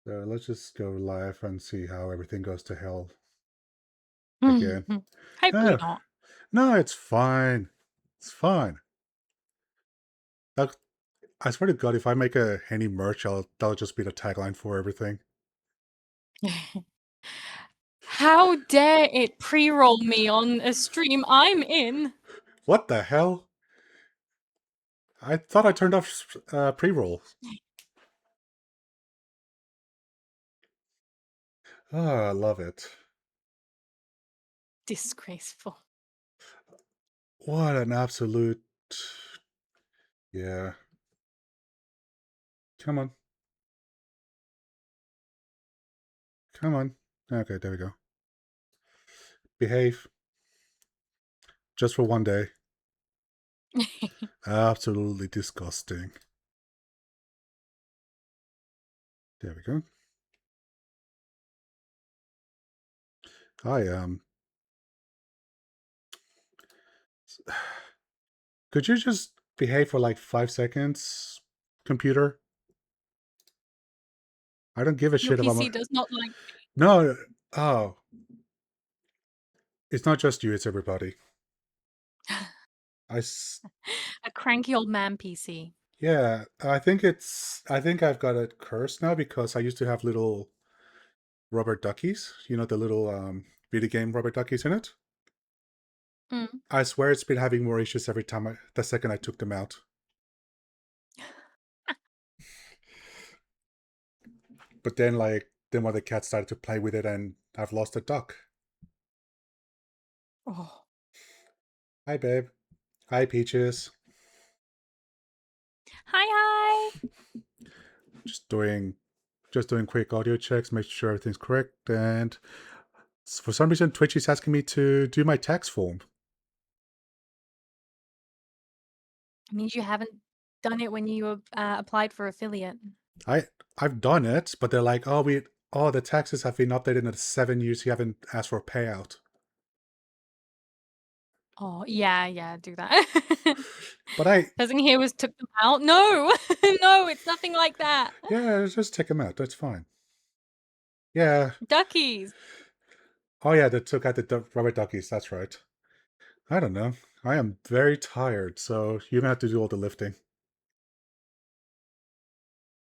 So let's just go live and see how everything goes to hell again. Hopefully No, not. no, it's fine. It's fine. That, I swear to God, if I make any merch, that'll just be the tagline for everything. How dare it pre-roll me on a stream I'm in? What the hell? I thought I turned off pre-roll. Oh, I love it. Disgraceful. What an absolute... Yeah. Come on. Come on. Okay, there we go. Behave. Just for one day. Absolutely disgusting. There we go. I Could you just behave for like 5 seconds, computer? I don't give a Your shit about my... PC does not like No, oh, it's not just you, it's everybody. I, a cranky old man PC. yeah, I think I've got it cursed now because I used to have little rubber duckies, you know, the little video game rubber duckies in it. Mm. I swear it's been having more issues every time the second I took them out. But then then one of the cats started to play with it and I've lost a duck. Oh. Hi, babe. Hi, Peaches. Hi, hi. Just doing quick audio checks, make sure everything's correct. And for some reason, Twitch is asking me to do my tax form. It means you haven't done it when you applied for affiliate. I've done it, but they're like, oh, the taxes have been updated in the 7 years. You haven't asked for a payout. Oh, yeah, do that. But Person here took them out. No, no, it's nothing like that. yeah, just take them out. That's fine. Yeah. Duckies. Oh yeah, they took out the rubber duckies. That's right. I don't know. I am very tired, so you're gonna have to do all the lifting.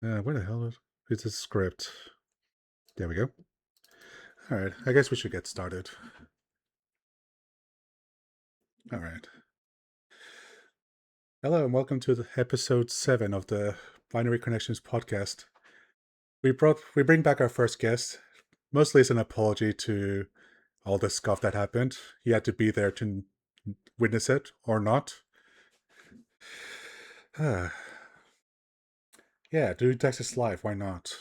Where the hell is this script? There we go. All right, I guess we should get started. All right. Hello and welcome to episode 7 of the Binary Connections podcast. We bring back our first guest. Mostly as an apology to all the scuff that happened. He had to be there to witness it or not. Yeah, do Texas Live. Why not?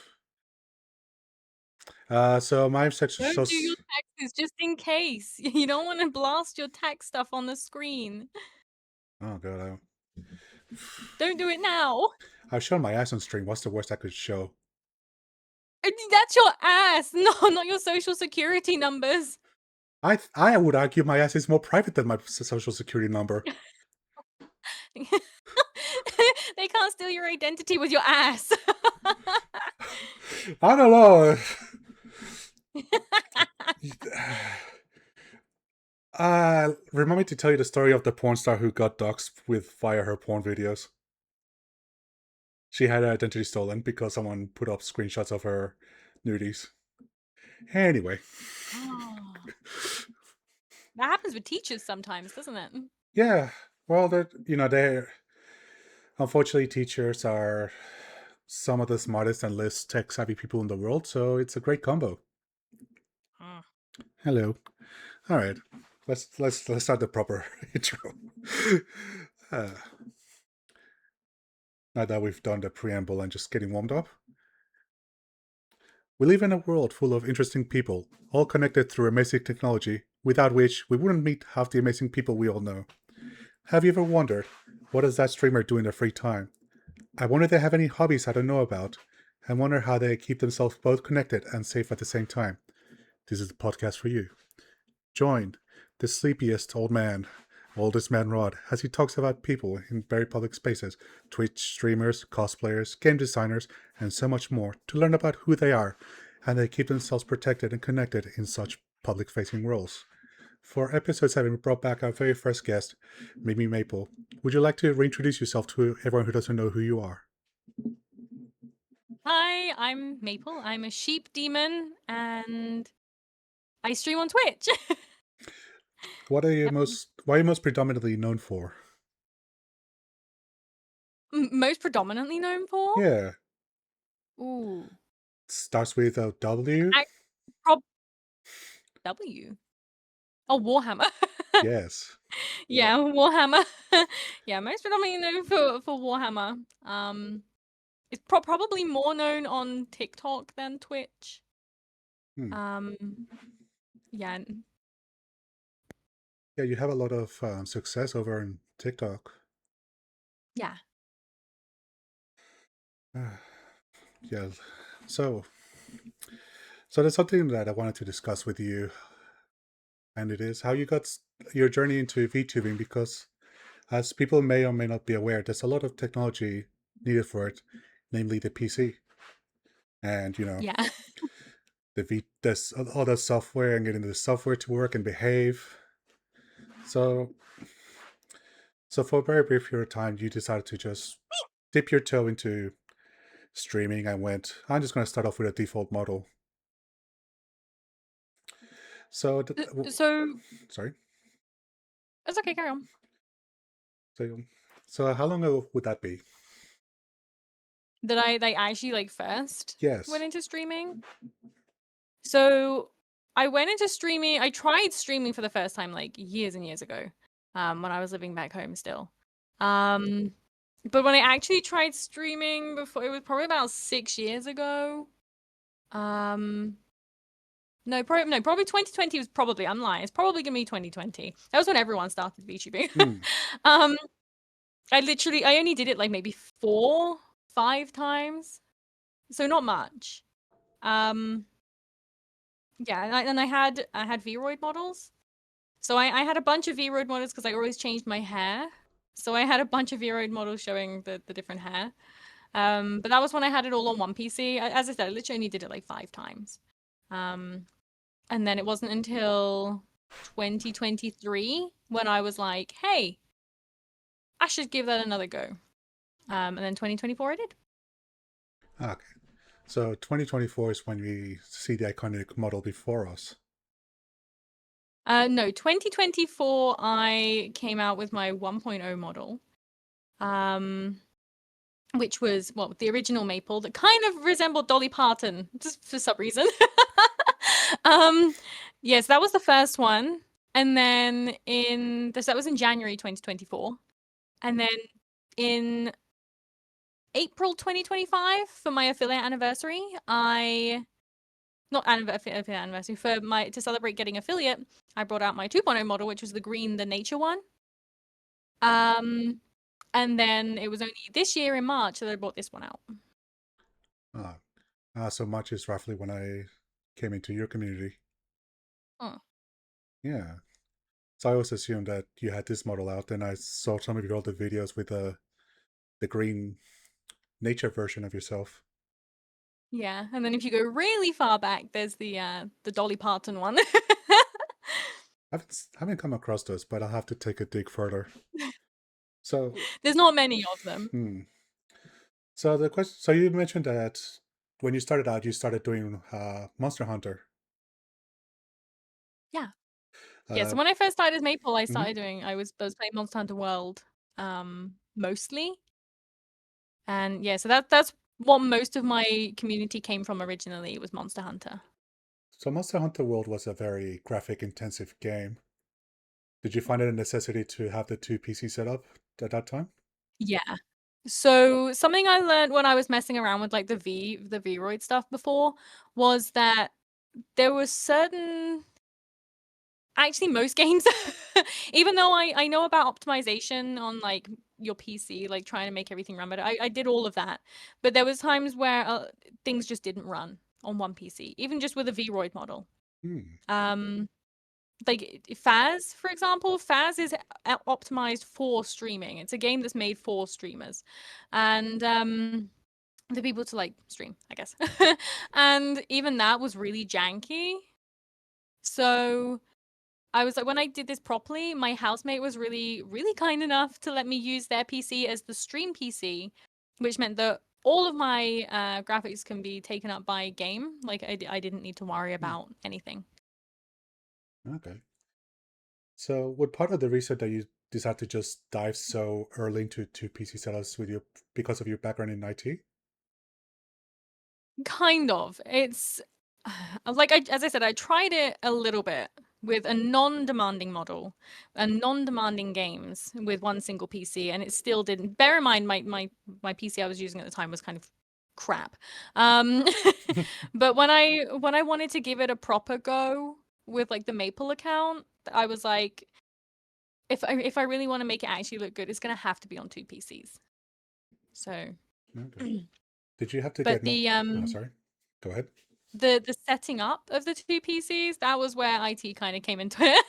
So my section Don't do shows. your taxes just in case. You don't want to blast your tax stuff on the screen. Oh god, Don't do it now. I've shown my ass on stream. What's the worst I could show? That's your ass, no, not your social security numbers. I would argue my ass is more private than my social security number. They can't steal your identity with your ass. I don't know. Remind me to tell you the story of the porn star who got doxxed via her porn videos. She had her identity stolen because someone put up screenshots of her nudies. Anyway. Oh. That happens with teachers sometimes, doesn't it? Yeah. Well, they're unfortunately teachers are some of the smartest and least tech savvy people in the world, so it's a great combo. Hello. All right. Let's start the proper intro. Now that we've done the preamble and just getting warmed up. We live in a world full of interesting people, all connected through amazing technology, without which we wouldn't meet half the amazing people we all know. Have you ever wondered, what does that streamer do in their free time? I wonder if they have any hobbies I don't know about, and wonder how they keep themselves both connected and safe at the same time. This is the podcast for you. Join the sleepiest old man Oldest Man Rod, as he talks about people in very public spaces, Twitch streamers, cosplayers, game designers, and so much more, to learn about who they are, and they keep themselves protected and connected in such public-facing roles. For episode 7, we brought back our very first guest, MimiMaple. Would you like to reintroduce yourself to everyone who doesn't know who you are? Hi, I'm Maple. I'm a sheep demon and I stream on Twitch. What are you Yep. what are you most predominantly known for? Most predominantly known for? Yeah, Ooh. starts with a W. I prob W. Oh, Warhammer. Yes. Yeah, Warhammer. Yeah, most predominantly known for Warhammer. It's probably more known on TikTok than Twitch. Hmm. Yeah. Yeah, you have a lot of success over on TikTok. Yeah. Yeah. So, so there's something that I wanted to discuss with you, and it is how you got your journey into VTubing. Because, as people may or may not be aware, there's a lot of technology needed for it, namely the PC, and Yeah. there's all the software and getting the software to work and behave. So, so for a very brief period of time, you decided to just dip your toe into streaming and went, I'm just going to start off with a default model. So, So sorry. it's okay, carry on. So, so how long ago would that be? That I actually like first went Yes. into streaming. So I went into streaming. I tried streaming for the first time like years and years ago, when I was living back home still. But when I actually tried streaming before, it was probably about 6 years ago. Probably 2020 was probably, I'm lying. It's probably gonna be 2020. That was when everyone started VTubing. Hmm. um, I only did it like maybe 4, 5 times, so not much. Yeah, and I had Vroid models. So I had a bunch of Vroid models because I always changed my hair. So I had a bunch of Vroid models showing the different hair. But that was when I had it all on one PC. As I said, I literally only did it like 5 times. And then it wasn't until 2023 when I was like, hey, I should give that another go. And then 2024 I did. Okay. So 2024 is when we see the iconic model before us. No, 2024 I came out with my 1.0 model. Which was, well, the original Maple that kind of resembled Dolly Parton, just for some reason. Yes, that was the first one. And then that was in January 2024. And then in April 2025 for my affiliate anniversary, not affiliate anniversary, to celebrate getting affiliate, I brought out my 2.0 model, which was the green, the nature one. And then it was only this year in March that I brought this one out. So March is roughly when I came into your community. Oh. Yeah. So I always assumed that you had this model out, and I saw some of your older videos with the green nature version of yourself. Yeah, and then if you go really far back, there's the Dolly Parton one. I haven't come across those, but I'll have to take a dig further. So, There's not many of them. so the question. So you mentioned that when you started out, you started doing Monster Hunter. Yeah. Yeah, so Uh, when I first started as Maple, mhm. I was playing Monster Hunter World, mostly. And yeah, so that's what most of my community came from originally, was Monster Hunter. So Monster Hunter World was a very graphic intensive game. Did you find it a necessity to have the two PC set up at that time? Yeah. So something I learned when I was messing around with like the Vroid stuff before was that there was certain actually most games, even though I know about optimization on like your PC, like trying to make everything run better, I did all of that, but there was times where things just didn't run on one PC, even just with a Vroid model. Hmm. like Faz, for example, Faz is optimized for streaming. It's a game that's made for streamers, and the people to like stream, I guess. And even that was really janky. So I was like, when I did this properly, my housemate was really, really kind enough to let me use their PC as the stream PC, which meant that all of my graphics can be taken up by game. Like I didn't need to worry Hmm. about anything. Okay. So, what part of the reason that you decided to just dive so early into PC setups with you because of your background in IT? Kind of. It's like as I said, I tried it a little bit with a non-demanding model and non-demanding games with one single PC, and it still didn't. Bear in mind, my PC I was using at the time was kind of crap. Um, but when I wanted to give it a proper go with like the Maple account, I was like, if I really want to make it actually look good, it's gonna have to be on two PCs. So, Okay. Did you have to but get no? Oh, sorry. Go ahead. the setting up of the two PCs, that was where IT kind of came into it.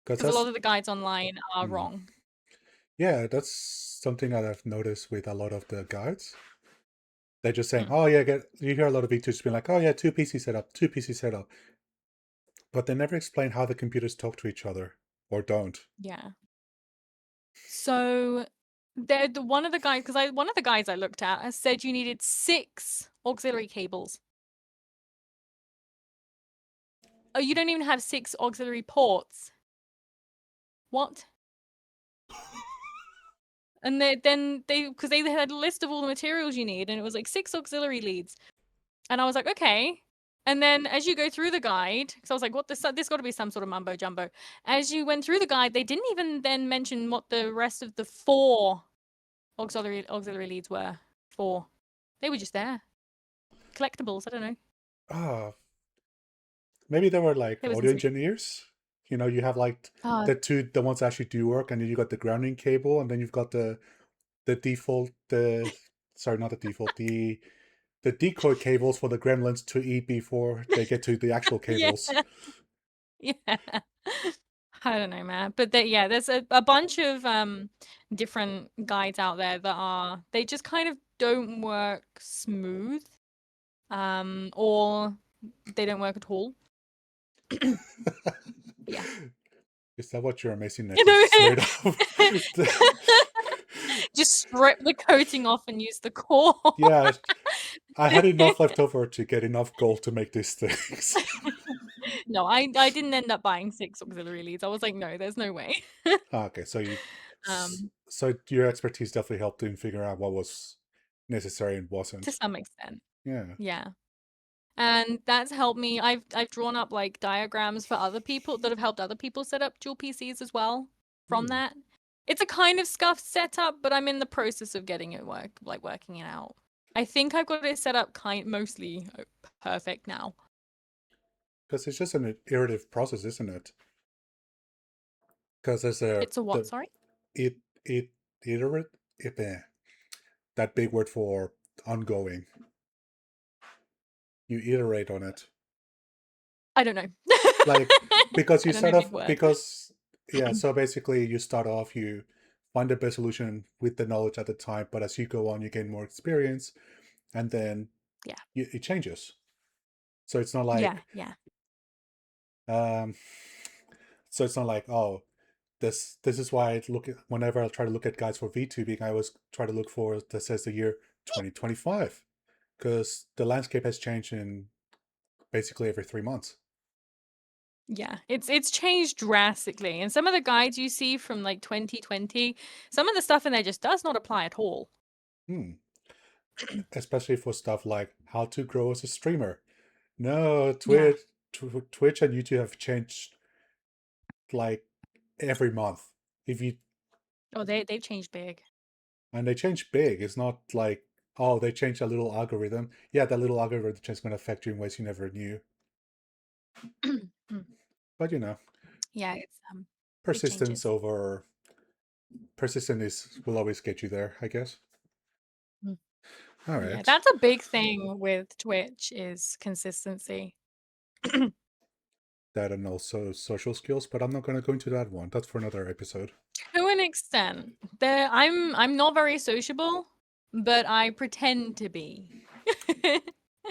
Because Because a lot that's of the guides online are hmm. wrong. Yeah, that's something that I've noticed with a lot of the guides. They're just saying, Mm, "Oh yeah," you hear a lot of VTubers being like, "Oh yeah, two PC setup, two PC setup," but they never explain how the computers talk to each other or don't. yeah. So the one of the guys, because I one of the guys I looked at has said you needed 6 auxiliary cables. Oh, you don't even have 6 auxiliary ports. What? And then they, because they had a list of all the materials you need, and it was like 6 auxiliary leads. And I was like, okay. And then as you go through the guide, because I was like, what this got to be some sort of mumbo jumbo. As you went through the guide, they didn't even then mention what the rest of the 4 auxiliary leads were for. They were just there. Collectibles, I don't know. Ah, maybe they were like It was audio insane. engineers. You have like Uh, the ones that actually do work, and then you got the grounding cable, and then you've got the default the sorry, not the default, the decoy cables for the gremlins to eat before they get to the actual yeah, cables. yeah. I don't know, man. But yeah, there's a bunch of different guides out there that are, they just kind of don't work smooth. Or they don't work at all. Yeah. Is that what your amazingness You is know, made of? just strip the coating off and use the core. Yeah, I had enough left over to get enough gold to make these things. No, I didn't end up buying 6 auxiliary leads. I was like, no, there's no way. Okay, Um, so your expertise definitely helped in figuring out what was necessary and to wasn't. some extent. Yeah. Yeah. And that's helped me. I've drawn up like diagrams for other people that have helped other people set up dual PCs as well from Hmm. that. It's a kind of scuffed setup, but I'm in the process of getting it working it out. I think I've got it set up mostly perfect now. Because it's just an iterative process, isn't it? Because there's It's a what, sorry? it it iterate it, that big word for ongoing. You iterate on it. I don't know. Like because I you don't know start big off word. because yeah, so basically you start off, you find the best solution with the knowledge at the time, but as you go on you gain more experience, and then Yeah. it changes. So it's not Yeah, like yeah. um so it's not like, oh, this is why I look at, whenever I try to look at guides for VTubing, I always try to look for that says the year 2025, because the landscape has changed in basically every 3 months. Yeah, it's changed drastically. And some of the guides you see from like 2020, some of the stuff in there just does not apply at all. Hmm. Especially for stuff like how to grow as a streamer. No, Yeah. Twitch and YouTube have changed like every month. If you Oh, they've changed big. And they change big. It's not like, oh, they changed a little algorithm. Yeah, that little algorithm is going to affect you in ways you never knew. Mm. But Yeah, it's big persistence changes. over persistence will always get you there, I guess. Mm. All Yeah, right. that's a big thing with Twitch is consistency. That and also social skills, but I'm not going to go into that one. That's for another episode. To an extent. I'm not very sociable, but I pretend to be.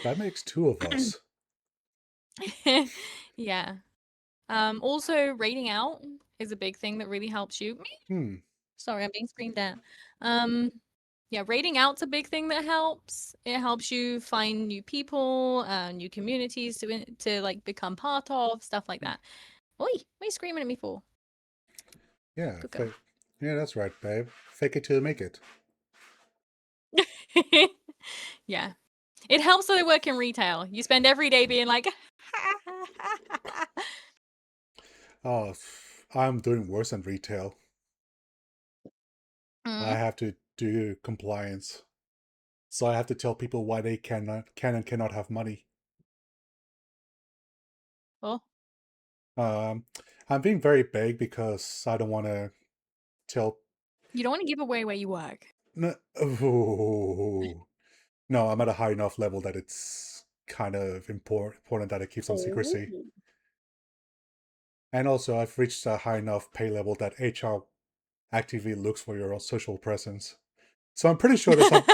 That makes two of us. Yeah. Also rating out is a big thing that really helps you. Hmm. Sorry, I'm being screamed at. Um, yeah, rating out's a big thing that helps. It helps you find new people, new communities to like become part of, stuff like that. Oi, what are you screaming at me for? Yeah. Good girl. Yeah, that's right, babe. Fake it till you make it. Yeah. It helps that I work in retail. You spend every day being like, Oh, I'm doing worse than retail. I mm, have to do compliance. So I have to tell people why they can and cannot have money. oh, Um, I'm being very vague because I don't want to tell. you don't want to give away where you work. No, oh, no, I'm at a high enough level that it's kind of important that it keeps on Oh. secrecy. And also, I've reached a high enough pay level that HR actively looks for your social presence. So I'm pretty sure there's some.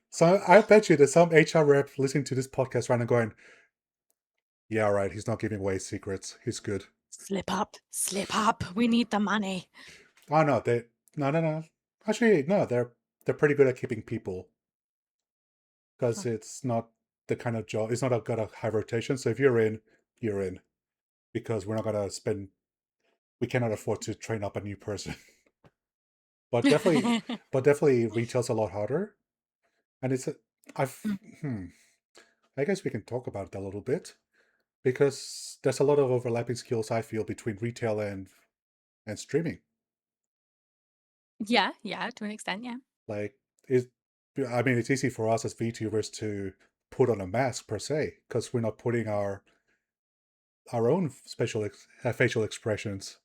So I bet you there's some HR rep listening to this podcast right now going, "Yeah, right. He's not giving away secrets. He's good." Slip up, slip up. We need the money. Oh no, no. Actually, no, they're pretty good at keeping people because Huh. it's not the kind of job. It's not got a high rotation. So if you're in, you're in because we're not gonna spend. We cannot afford to train up a new person. but definitely, but definitely, retail's a lot harder. And it's I've Mm. hmm, I guess we can talk about that a little bit because there's a lot of overlapping skills I feel between retail and streaming. Yeah, yeah, to an extent, yeah. Like, is I mean, it's easy for us as VTubers to put on a mask per se because we're not putting our own facial expressions,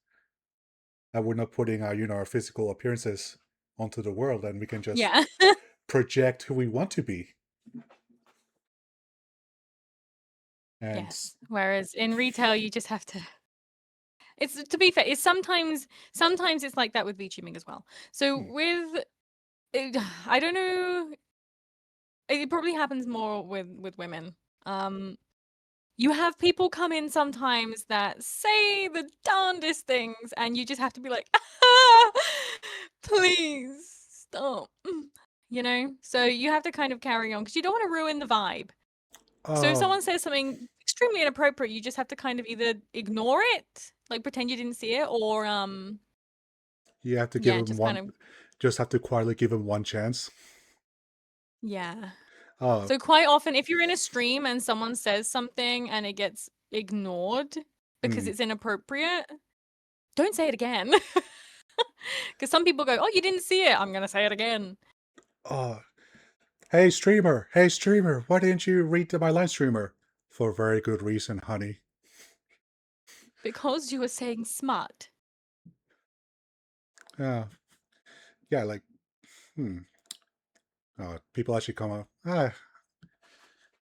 and we're not putting our our physical appearances onto the world, and we can just Yeah. project who we want to be. And Yes. Whereas in retail, you just have to. It's to be fair. It's sometimes it's like that with VTubing as well. So hmm, with I don't know. It probably happens more with women. Um, you have people come in sometimes that say the darndest things, and you just have to be like, please stop. You know? So you have to kind of carry on because you don't want to ruin the vibe. So if oh, someone says something extremely inappropriate, you just have to kind of either ignore it, like pretend you didn't see it, or you have to give yeah, him just kind one, of just have to quietly give him one chance. yeah. Oh, So quite often if you're in a stream and someone says something and it gets ignored because hmm, it's inappropriate, don't say it again. Because some people go, "Oh, you didn't see it. I'm gonna say it again." oh, hey streamer, why didn't you read my line, streamer? For very good reason, honey. Because you were saying smart. Yeah, yeah, like, hmm. People actually come up.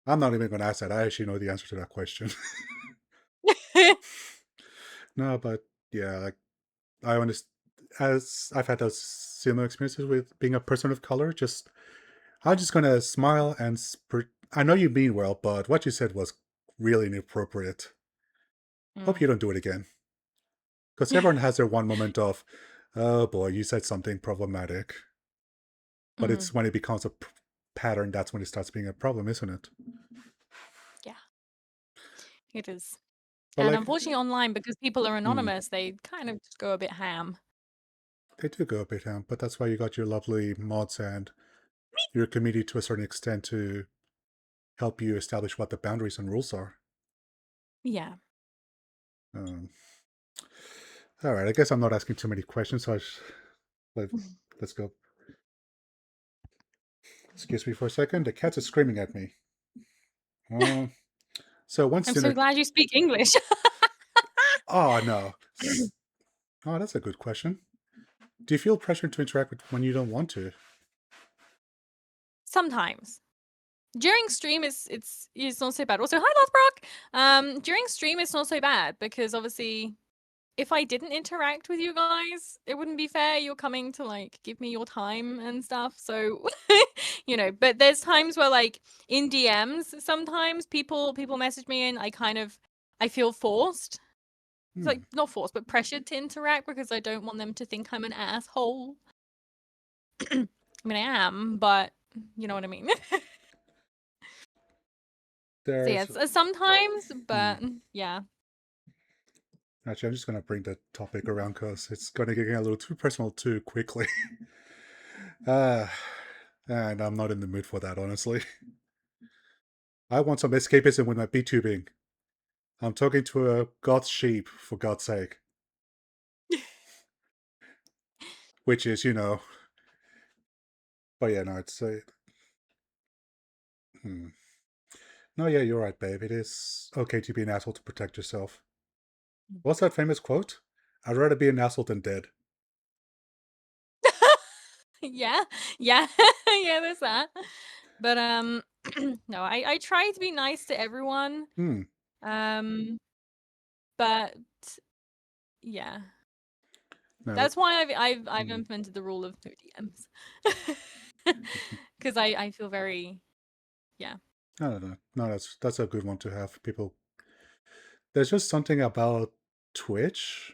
I'm not even going to ask that. I actually know the answer to that question. No, but yeah, like I understand. As I've had those similar experiences with being a person of color, I'm just gonna smile and I know you mean well, but what you said was really inappropriate. Hope Mm. you don't do it again, because everyone has their one moment of, oh boy, you said something problematic. But Mhm. it's when it becomes a pattern that's when it starts being a problem, isn't it? Yeah, it is. But And like, unfortunately online, because people are hmm, anonymous, they kind of just go a bit ham. they do go a bit ham, but that's why you got your lovely mods and your community to a certain extent to help you establish what the boundaries and rules are. Yeah. Um, all right, I guess I'm not asking too many questions, so let, let's go. Excuse me for a second. The cats are screaming at me. Uh, so once I'm so dinner. glad you speak English. Oh no. Oh, that's a good question. Do you feel pressure to interact with when you don't want to? Sometimes. During stream, it's not so bad. Also, hi, Lothbrock. During stream, it's not so bad because obviously, if I didn't interact with you guys, it wouldn't be fair. You're coming to like give me your time and stuff. So, but there's times where like in DMs, sometimes people message me and I feel forced. It's like not forced, but pressured to interact because I don't want them to think I'm an asshole. I mean, I am, but you know what I mean. So yeah, There's sometimes, but yeah. actually, I'm just gonna bring the topic around because it's gonna get a little too personal too quickly. uh, and I'm not in the mood for that, honestly. I want some escapism with my B-tubing. I'm talking to a god's sheep, for God's sake. Which is, but yeah, no, it's no, yeah, you're right, babe. It is okay to be an asshole to protect yourself. What's that famous quote? I'd rather be an asshole than dead. Yeah, yeah, yeah. There's that. But no, I try to be nice to everyone. But yeah, No, that's why I've implemented the rule of no DMs because I feel very yeah. no, that's a good one to have. People, there's just something about Twitch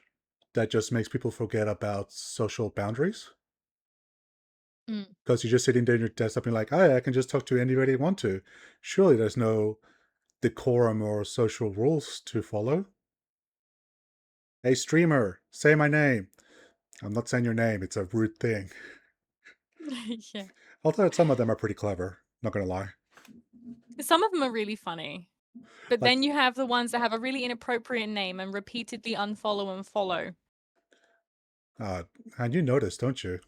that just makes people forget about social boundaries. Because you're just sitting there in your desktop and like, oh, I can just talk to anybody I want to. Surely there's no decorum or social rules to follow. Hey, streamer, say my name. I'm not saying your name. It's a rude thing. Yeah. Although some of them are pretty clever. Not gonna lie. Some of them are really funny. But Like, then you have the ones that have a really inappropriate name and repeatedly unfollow and follow. and you notice, don't you?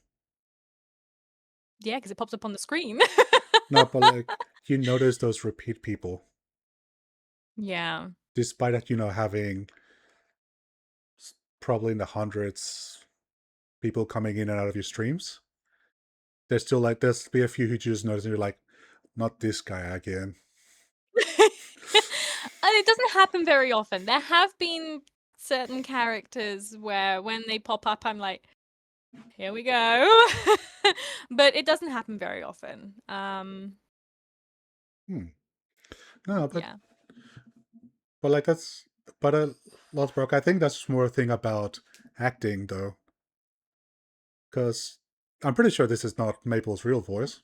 Yeah, because it pops up on the screen. No, but like, you notice those repeat people. Yeah. Despite that, having probably in the hundreds people coming in and out of your streams, there's still like, there's be a few who just notice and you're like, not this guy again. And it doesn't happen very often. There have been certain characters where when they pop up, I'm like, here we go. But it doesn't happen very often. No, Yeah. but like that's, but Lothbrook, I think that's more a thing about acting though, because I'm pretty sure this is not Maple's real voice.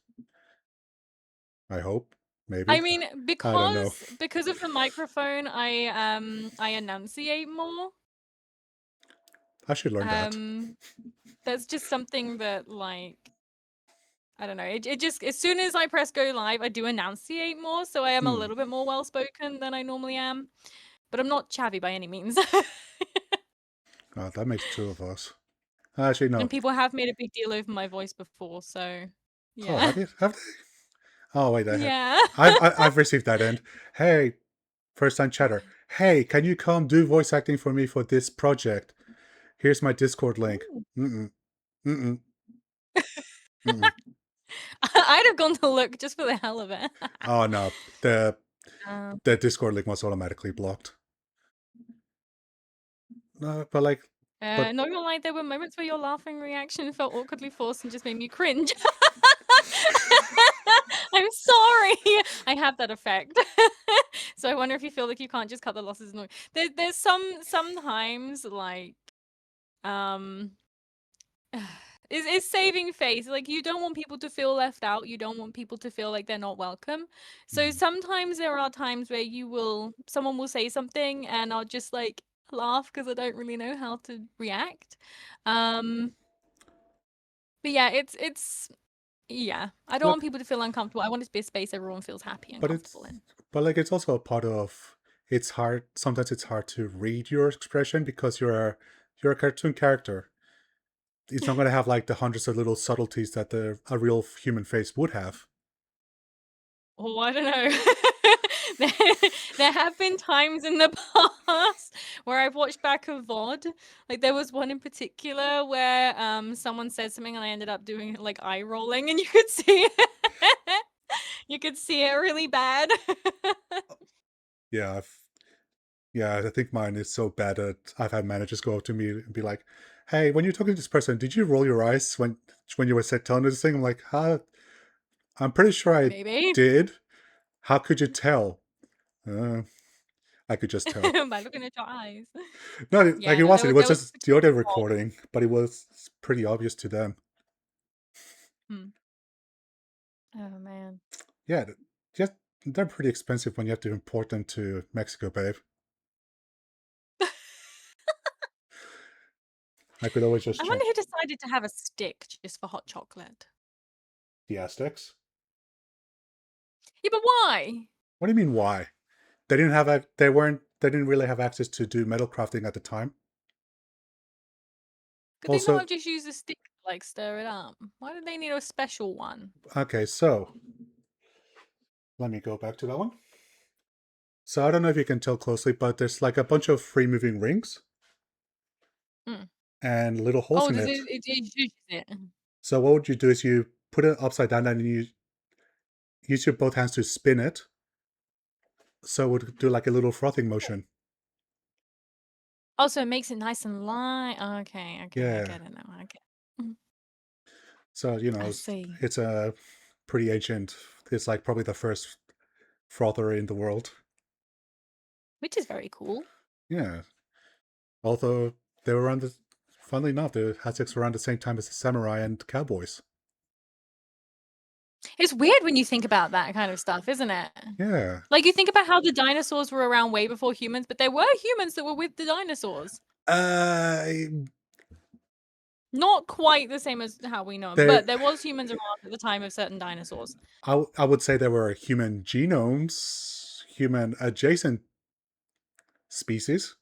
I hope, maybe. I mean, I don't know. because of the microphone, I enunciate more. I should learn that. That's just something that like I don't know. It just as soon as I press go live, I do enunciate more, so I am a little bit more well spoken than I normally am. But I'm not chavvy by any means. That makes two of us. Actually, no. And people have made a big deal over my voice before, so Oh, yeah. have they? Oh wait, Yeah. I've received that end. Hey, first time chatter. Hey, can you come do voice acting for me for this project? Here's my Discord link. Ooh. Mm-mm. Mm-mm. Mm-mm. I'd have gone to look just for the hell of it. Oh no, the Um, the Discord link was automatically blocked. No, but like, but not gonna lie, there were moments where your laughing reaction felt awkwardly forced and just made me cringe. I'm sorry. I have that effect. So I wonder if you feel like you can't just cut the losses. There's sometimes like is saving face. Like you don't want people to feel left out. You don't want people to feel like they're not welcome. So sometimes there are times where someone will say something and I'll just like laugh because I don't really know how to react. But yeah, it's yeah. I don't but want people to feel uncomfortable. I want it to be a space everyone feels happy and but comfortable in. like it's also a part of. It's hard. Sometimes it's hard to read your expression because you're a cartoon character. It's not going to have like the hundreds of little subtleties that a real human face would have. Oh, I don't know. There have been times in the past where I've watched back a VOD. Like there was one in particular where someone said something and I ended up doing like eye rolling and you could see it. You could see it really bad. Yeah, yeah, I think mine is so bad that I've had managers go up to me and be like, "Hey, when you're talking to this person, did you roll your eyes when you were telling this thing?" I'm like, "Huh? I'm pretty sure I Maybe. did. How could you tell?" I could just tell. By looking at your eyes. No, like Yeah, it no, wasn't. It was there was a just the audio security guard. recording, but it was pretty obvious to them. Hmm. Oh man. Yeah, just they're pretty expensive when you have to import them to Mexico, babe. I could always just I wonder change who decided to have a stick just for hot chocolate. the Aztecs. Yeah, but why? What do you mean? Why? They didn't have they weren't. They didn't really have access to do metal crafting at the time. Could they not Also, have just used a stick to like stir it up? Why did they need a special one? okay, so let me go back to that one. So I don't know if you can tell closely, but there's like a bunch of free moving rings Hmm. and little holes Oh, in does it. it uses it? So what would you do is you put it upside down and you use your both hands to spin it. So it would do like a little frothing motion. Oh, so it makes it nice and light. Okay, okay, I Yeah. get it now. I get. Mhm. So I see. it's a pretty ancient. It's like probably the first frother in the world. Which is very cool. Yeah. Although they were around the, funnily enough, the Aztecs were around the same time as the samurai and cowboys. It's weird when you think about that kind of stuff, isn't it? Yeah. Like you think about how the dinosaurs were around way before humans, but there were humans that were with the dinosaurs. Uh, Not quite the same as how we know 'em, they but there was humans around at the time of certain dinosaurs. I would say there were human genomes, human adjacent species,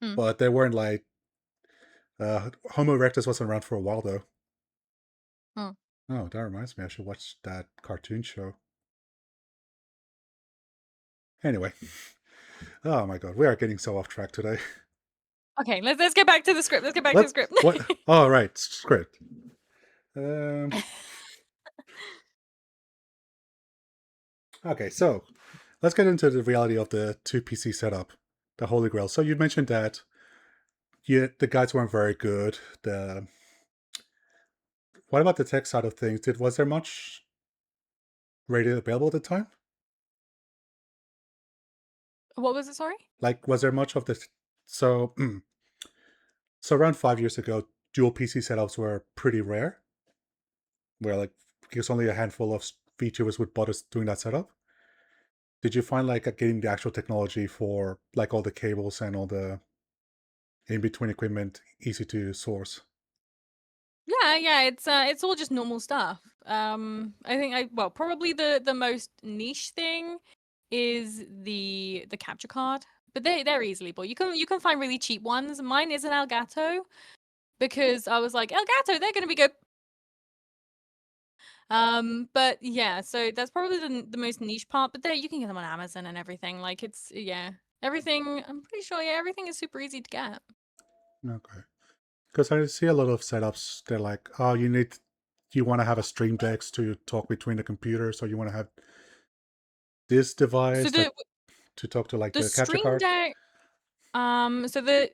Hmm. but they weren't like Homo erectus wasn't around for a while though. Hmm. Oh, that reminds me, I should watch that cartoon show. Anyway, oh my god, we are getting so off track today. Okay, let's get back to the script. Let's get back to the Let's script. what? All right, script. Um, okay, so let's get into the reality of the two PC setup, the Holy Grail. So you mentioned that the guides weren't very good. The what about the tech side of things? Was there much radio available at the time? What was it? Sorry. Like, was there much of the so so around 5 years ago, dual PC setups were pretty rare, where like because only a handful of features would bother doing that setup. Did you find like getting the actual technology for like all the cables and all the in between equipment easy to source? Yeah, yeah, it's all just normal stuff. I think well, probably the most niche thing is the capture card, but they're easily bought. You can find really cheap ones. Mine is an Elgato because I was like, Elgato, they're gonna be good. But yeah, so that's probably the most niche part. But there, you can get them on Amazon and everything. Like it's yeah, everything. I'm pretty sure yeah, everything is super easy to get. Okay. Because I see a lot of setups, they're like, oh, you want to have a stream decks to talk between the computers, or you want to have this So device that the to talk to like the the capture Stream card. Deck, so the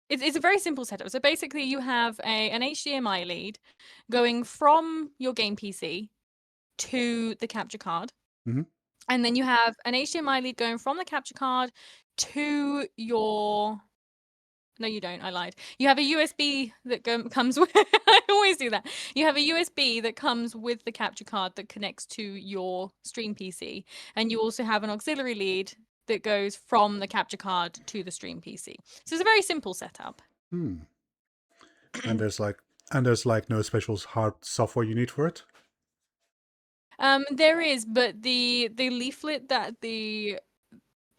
it's a very simple setup. So basically, you have an HDMI lead going from your game PC to the capture card, Hmm. and then you have an HDMI lead going from the capture card to your. No, you don't. I lied. You have a USB that comes with. I always do that. You have a USB that comes with the capture card that connects to your stream PC, and you also have an auxiliary lead that goes from the capture card to the stream PC. So it's a very simple setup. Hmm. And there's like no special hard software you need for it. There is, but the leaflet that the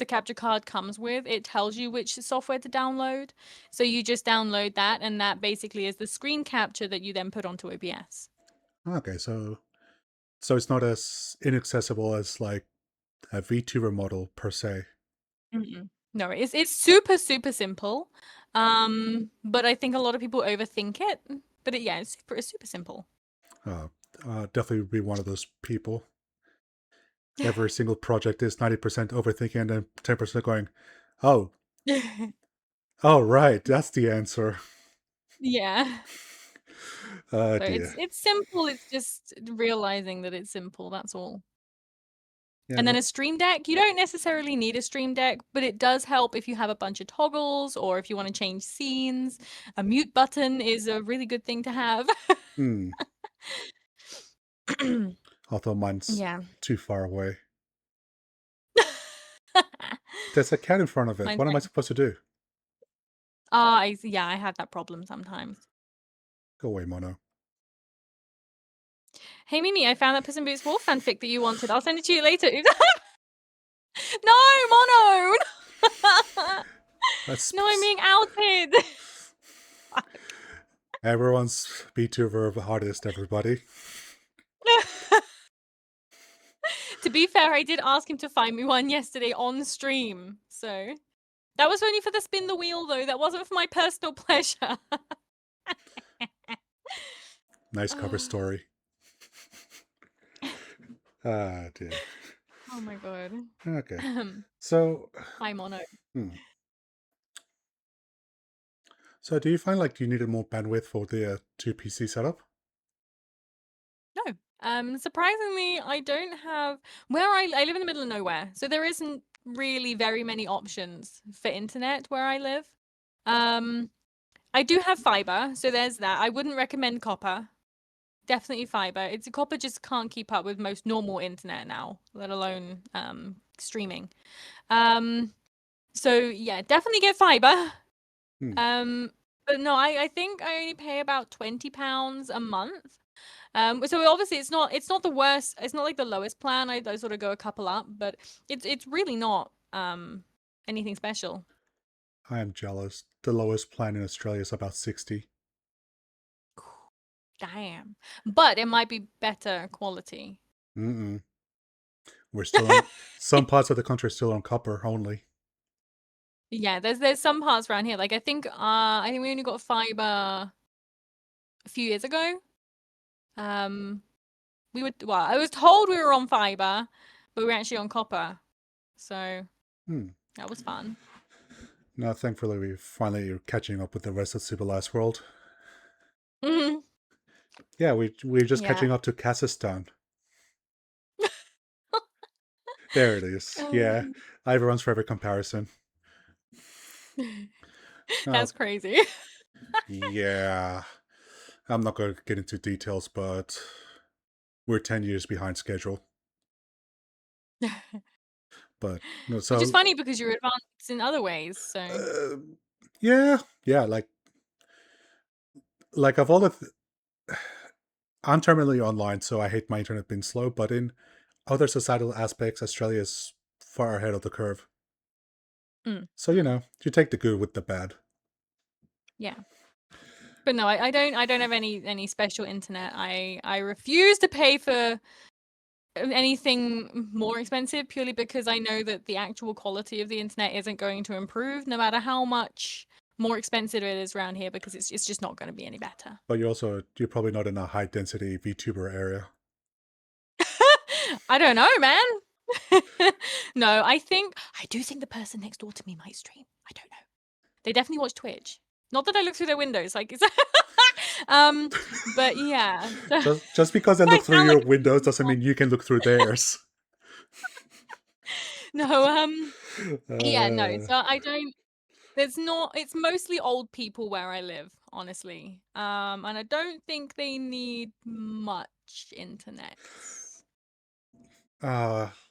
capture card comes with, it tells you which software to download. So you just download that, and that basically is the screen capture that you then put onto OBS. Okay, so it's not as inaccessible as like a VTuber model per se. Mm-mm. No, it's super super simple. But I think a lot of people overthink it. But yeah, it's super simple. Uh, definitely would be one of those people. every single project is 90% overthinking and then 10% going, oh, oh, right, that's the answer. Yeah. Oh So dear. it's simple, it's just realizing that it's simple, that's all. Yeah, And then no. a Stream Deck, you don't necessarily need a Stream Deck, but it does help if you have a bunch of toggles or if you want to change scenes. A mute button is a really good thing to have. Hmm. Although mine's Yeah. too far away. There's a cat in front of it. Mine's What am I like, supposed to do? yeah, I have that problem sometimes. Go away, Mono. Hey Mimi, I found that Puss in Boots Wolf fanfic that you wanted. I'll send it to you later. No, Mono! That's No, I'm being outed. everyone's VTuber artist, everybody. To be fair, I did ask him to find me one yesterday on stream. So that was only for the spin the wheel, though. That wasn't for my personal pleasure. Nice cover story. Ah, dear. Oh my god. Okay. So, Hi, Mono. hmm. So do you find like you needed more bandwidth for the two PC setup? No. Surprisingly, I don't have where I live in the middle of nowhere, so there isn't really very many options for internet where I live. I do have fiber, so there's that. I wouldn't recommend copper. Definitely fiber. It's copper just can't keep up with most normal internet now, let alone streaming. So yeah, definitely get fiber. Hmm. But no, I think I only pay about £20 a month. So obviously it's not the worst. It's not like the lowest plan. I sort of go a couple up, but it's really not anything special. I am jealous. The lowest plan in Australia is about 60. Damn. But it might be better quality. Mm-mm. We're still on some parts of the country are still on copper only. Yeah, there's some parts around here. Like I think we only got fiber a few years ago. I was told we were on fiber, but we were actually on copper. So Hmm. that was fun. Now, thankfully, we finally catching up with the rest of civilized world. Mhm. Yeah, we're just Yeah. catching up to Kazakhstan. There it is. Yeah, everyone's forever comparison. Oh, That's crazy. yeah. I'm not going to get into details, but we're 10 years behind schedule. But no, Which is so funny because you're advanced in other ways. So uh, yeah, yeah. Like of all the, I'm terminally online, so I hate my internet being slow. But in other societal aspects, Australia is far ahead of the curve. mm, So you take the good with the bad. yeah. But no, I don't have any special internet. I refuse to pay for anything more expensive purely because I know that the actual quality of the internet isn't going to improve no matter how much more expensive it is around here because it's just not going to be any better. But you're probably not in a high density VTuber area. I don't know, man. No, I do think the person next door to me might stream. I don't know. They definitely watch Twitch. Not that I look through their windows, like it's but yeah. So Just because I I look through sound your like windows doesn't mean you can look through theirs. no, yeah, no. Uh, So I don't it's mostly old people where I live, honestly. And I don't think they need much internet.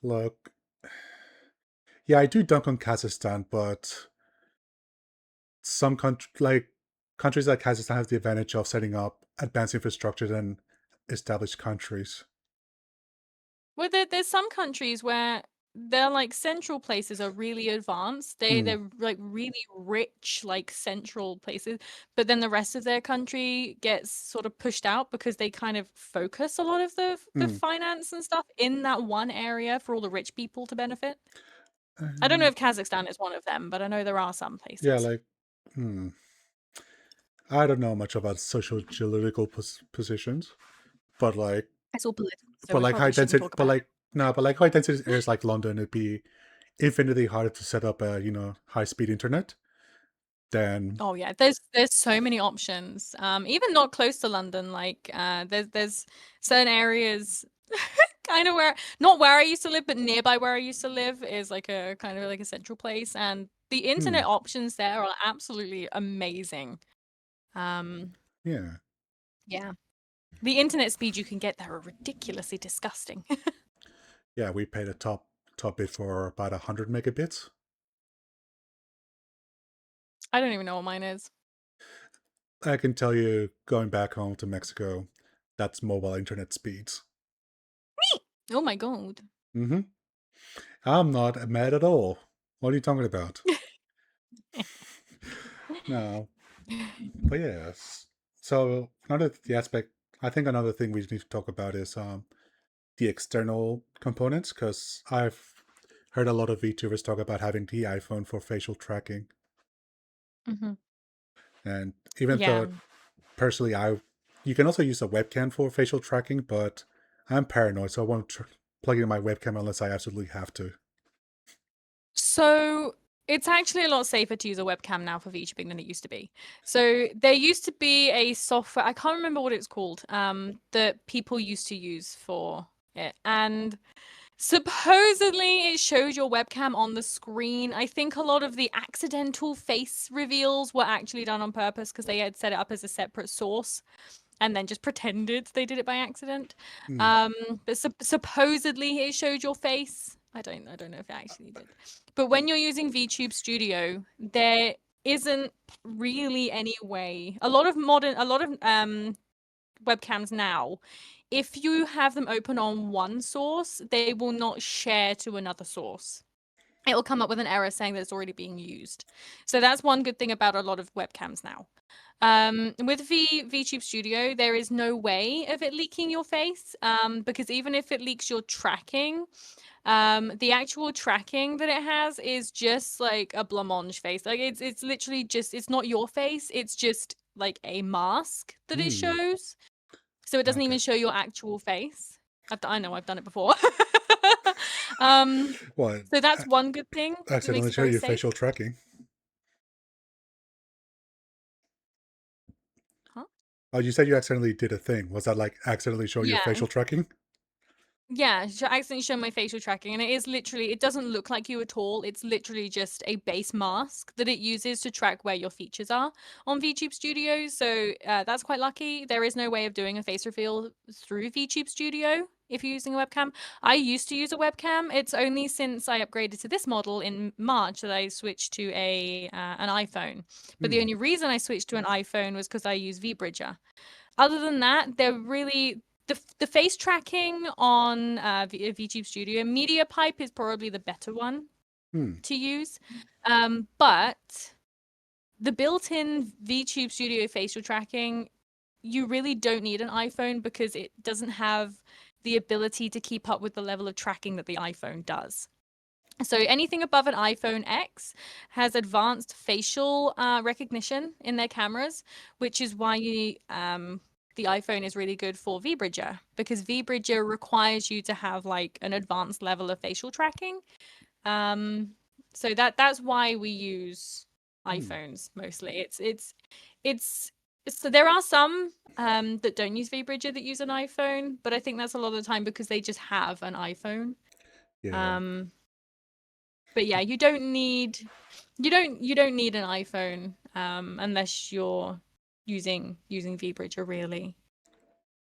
Look, yeah, I do dunk on Kazakhstan, but some countries like Kazakhstan have the advantage of setting up advanced infrastructure than established countries. Well, there's some countries where their like central places are really advanced. Hmm. They're like really rich, like central places, but then the rest of their country gets sort of pushed out because they kind of focus a lot of the Hmm. finance and stuff in that one area for all the rich people to benefit. I don't know Uh, if Kazakhstan is one of them, but I know there are some yeah, places. like, hmm. I don't know much about social geopolitical positions, but It's all political, so but we like high probably shouldn't density, talk about it. No, but like high density areas like London, it'd be infinitely harder to set up a high speed internet than. Oh yeah, there's so many options. Even not close to London, like there's certain areas kind of where not where I used to live, but nearby where I used to live is like a kind of like a central place, and the Hmm. internet options there are absolutely amazing. Um, Yeah. yeah, the internet speed you can get there are ridiculously disgusting. Yeah, we paid a top bid for about 100 megabits. I don't even know what mine is. I can tell you, going back home to Mexico, that's mobile internet speeds. Oh my god. Mm-hmm. I'm not mad at all. What are you talking about? No, but yes. So I think another thing we need to talk about is the external components, because I've heard a lot of VTubers talk about having the iPhone for facial tracking, Hmm. and even Yeah. though personally you can also use a webcam for facial tracking, but I'm paranoid, so I won't plug in my webcam unless I absolutely have to. So it's actually a lot safer to use a webcam now for VTubing than it used to be. So there used to be a software, I can't remember what it's called, that people used to use for it. And supposedly it shows your webcam on the screen. I think a lot of the accidental face reveals were actually done on purpose because they had set it up as a separate source and then just pretended they did it by accident. Hmm. Um, but supposedly it showed your face. I don't know if it actually did. But when you're using VTube Studio, there isn't really any way. A lot of webcams now, if you have them open on one source, they will not share to another source. It will come up with an error saying that it's already being used. So that's one good thing about a lot of webcams now. With VTube Studio, there is no way of it leaking your face, because even if it leaks your tracking, the actual tracking that it has is just like a blancmange face. Like it's literally just it's not your face. It's just like a mask that it Hmm. shows. So it doesn't Okay. even show your actual face. I know I've done it before. um, Well, so that's one good thing that makes accidentally it show very you safe. facial tracking. Huh? Oh, you said you accidentally did a thing. Was that like accidentally show your Yeah. facial tracking? Yeah, accidentally show my facial tracking, and it is literally, it doesn't look like you at all. It's literally just a base mask that it uses to track where your features are on VTube Studio. So that's quite lucky. There is no way of doing a face reveal through VTube Studio if you're using a webcam. I used to use a webcam. It's only since I upgraded to this model in March that I switched to a an iPhone. But the Hmm. only reason I switched to an iPhone was because I use VBridger. Other than that, they're really the face tracking on VTube Studio. MediaPipe is probably the better one Hmm. to use, but the built-in VTube Studio facial tracking, you really don't need an iPhone because it doesn't have the ability to keep up with the level of tracking that the iPhone does. So anything above an iPhone X has advanced facial recognition in their cameras, which is why the iPhone is really good for VBridger because VBridger requires you to have like an advanced level of facial tracking. Um, so that's why we use Hmm. iPhones mostly. It's so there are some that don't use VBridger that use an iPhone, but I think that's a lot of the time because they just have an iPhone. Yeah. Um, but yeah, you don't need an iPhone unless you're using VBridger really.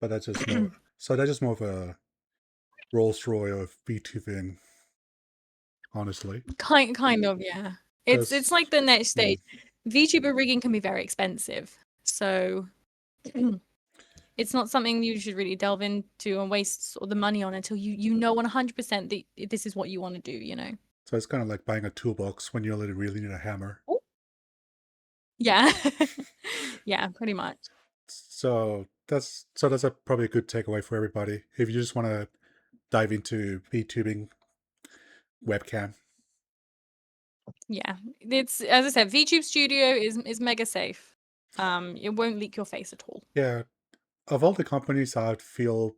But that's just more. So that's just more of a Rolls Royce of VTubing, honestly. Kind of, yeah. It's Because like the next stage. VTuber rigging can be very expensive. So it's not something you should really delve into and waste sort of the money on until you know 100% that this is what you want to do, you know. so it's kind of like buying a toolbox when you only really need a hammer. Oh. Yeah. Yeah, pretty much. So that's probably a good takeaway for everybody. If you just want to dive into VTubing webcam. Yeah. It's as I said, VTube Studio is mega safe. It won't leak your face at all. Yeah, of all the companies I feel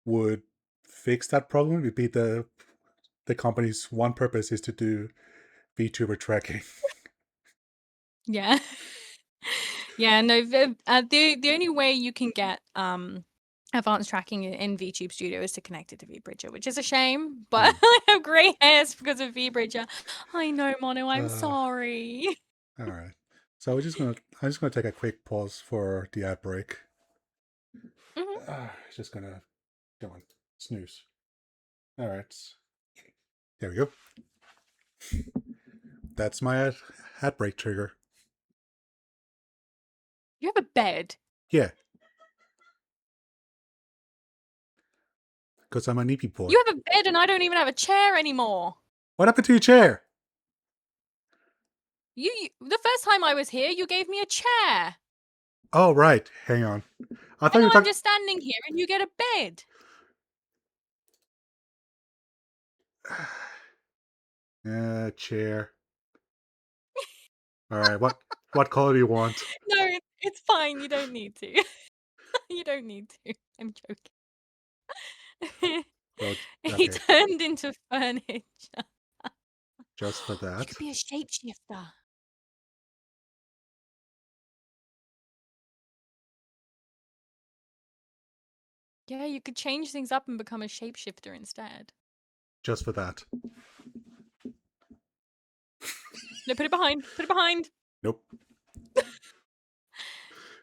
would fix that problem, it'd be the company's one purpose is to do VTuber tracking. Yeah. Yeah, no, the only way you can get advanced tracking in VTube Studio is to connect it to VBridger, which is a shame, but I have grey hairs because of VBridger. I know, Mono, I'm sorry. All right. So I'm just gonna take a quick pause for the ad break. Just gonna go on snooze. All right. There we go. That's my ad break trigger. You have a bed. Yeah. Because I'm a nippy boy. You have a bed and I don't even have a chair anymore. What happened to your chair? You the first time I was here, you gave me a chair. Oh, right. Hang on. I thought you were I'm talking... just standing here and you get a bed. Chair. All right. What color do you want? No, it's fine. You don't need to. You don't need to. I'm joking. Well, He okay. turned into furniture. Just for You that. could be a shapeshifter. Yeah, you could change things up and become a shapeshifter instead. Just for that. No, put it behind. Put it behind. Nope.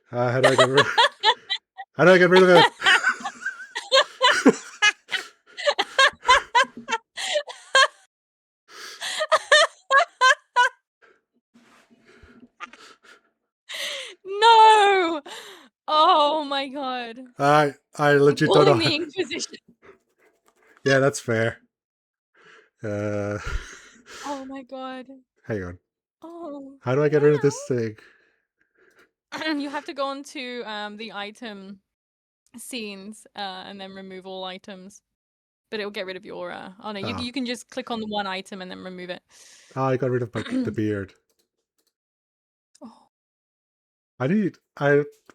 How do I get rid? How do I get rid of it? No! Oh my god. I legit don't know. Pulling the Inquisition. Yeah, that's fair. Uh, Oh my god. hang on. Oh. How do I get rid of this thing? You have to go onto the item scenes and then remove all items. But it'll get rid of your oh no, you can just click on the one item and then remove it. Oh, I got rid of the beard. Oh. I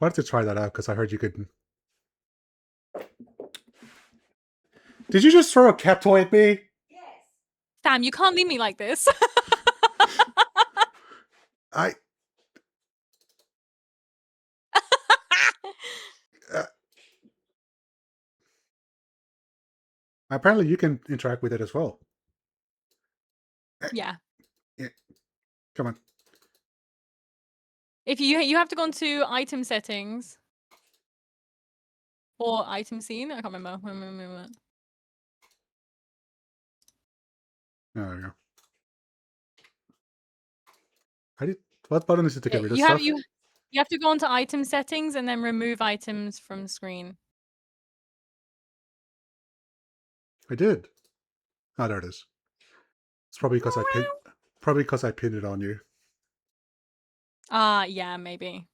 wanted to try that out because I heard you could. Did you just throw a cat toy at me? Yes. Sam, you can't leave me like this. Apparently, you can interact with it as well. Yeah. Come on. If you have to go into item settings or item scene. I can't remember. There we go. What button is it to get rid of You stuff? have to go into item settings and then remove items from screen. I did. Oh, there it is. It's probably because I pinned it on you. Yeah, maybe.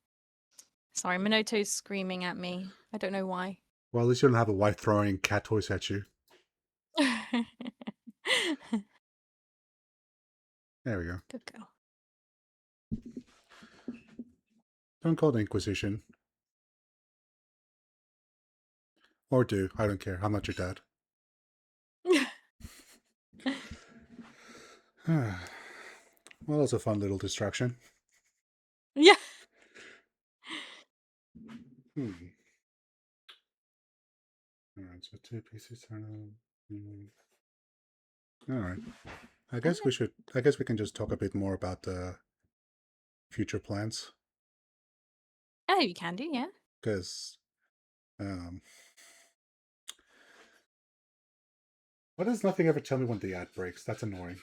Sorry, Minoto's screaming at me. I don't know why. Well, at least you don't have a wife throwing cat toys at you. There we go. Good girl. Don't call the Inquisition. Or do. I don't care. I'm not your dad. Well, that's a fun little distraction. Yeah. Alright, so 2 pieces turn on. Alright. I guess we can just talk a bit more about the future plans. Oh, you can do, yeah. Because why does nothing ever tell me when the ad breaks? That's annoying.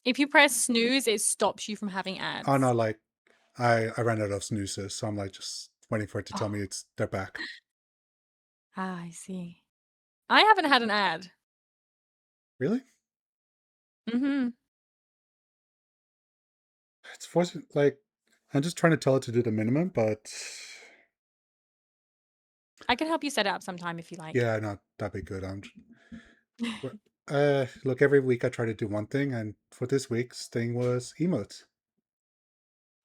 If you press snooze, it stops you from having ads. Oh no, like I ran out of snoozes, so I'm like just waiting for it to tell me they're back. Ah, I see. I haven't had an ad. Really? Mm-hmm. It's forcing, like, I'm just trying to tell it to do the minimum, but I can help you set it up sometime if you like. yeah, no, that'd be good. Look, every week I try to do one thing, and for this week's thing was emotes.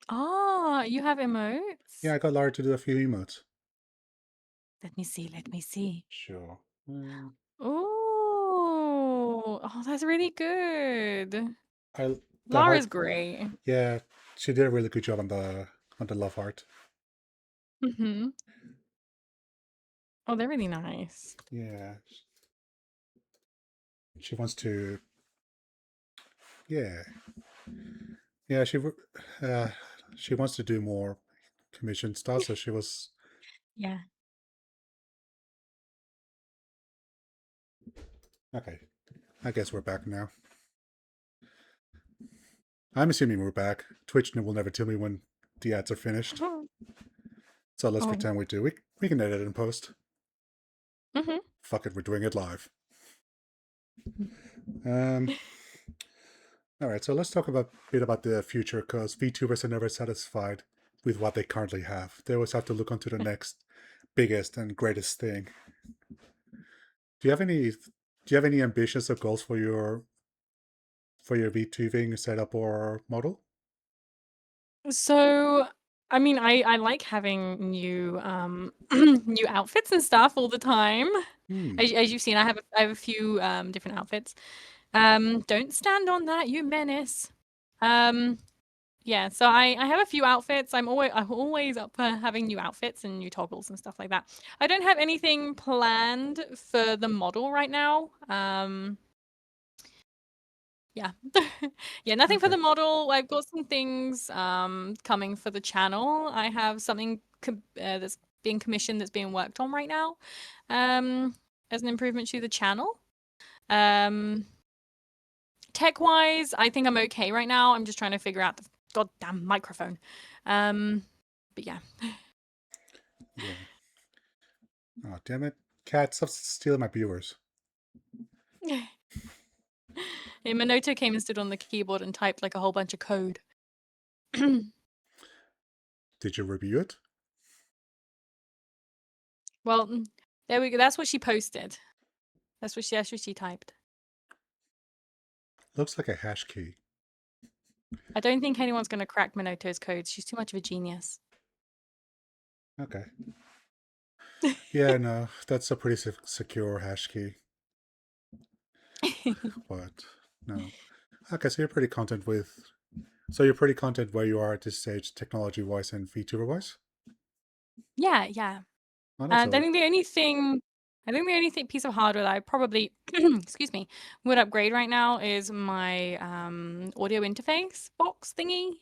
Oh, you have emotes? Yeah, I got Lara to do a few emotes. Let me see. Let me see. Sure. Oh, that's really good. I the Lara's heart. great. Yeah, she did a really good job on the love heart. Mm-hmm. Oh, they're really nice. Yeah, she wants to. Yeah, yeah. Uh, she wants to do more commission stuff. So she was. Yeah. Okay, I guess we're back now. I'm assuming we're back. Twitch will never tell me when the ads are finished. So let's Oh. pretend we do. We can edit and post. Mm-hmm. Fuck it, we're doing it live. Um. All right, so let's talk a bit about the future, because VTubers are never satisfied with what they currently have. They always have to look onto the next biggest and greatest thing. Do you have any ambitions or goals for your VTubing setup or model? So, I mean, I like having new new outfits and stuff all the time. Hmm. As you've seen, I have a few different outfits. Don't stand on that, you menace. Um, yeah, so I have a few outfits. I'm always up for having new outfits and new toggles and stuff like that. I don't have anything planned for the model right now. Yeah. Yeah, nothing for Okay. the model. I've got some things coming for the channel. I have something that's being commissioned that's being worked on right now as an improvement to the channel. Um Tech-wise, I think I'm okay right now. I'm just trying to figure out the goddamn microphone. But yeah. Yeah. Oh, damn it. Cat, stop stealing my viewers. Yeah, Minoto came and stood on the keyboard and typed like a whole bunch of code. Did you review it? Well, there we go. That's what she posted. That's what she typed. Looks like a hash key. I don't think anyone's going to crack Minoto's codes. She's too much of a genius. Okay. Yeah, no, that's a pretty secure hash key. But no. Okay, so you're pretty content with. So you're pretty content where you are at this stage, technology-wise and VTuber wise. Yeah, yeah. Oh, that's I all. think the only thing piece of hardware that I probably, excuse me, would upgrade right now is my audio interface box thingy.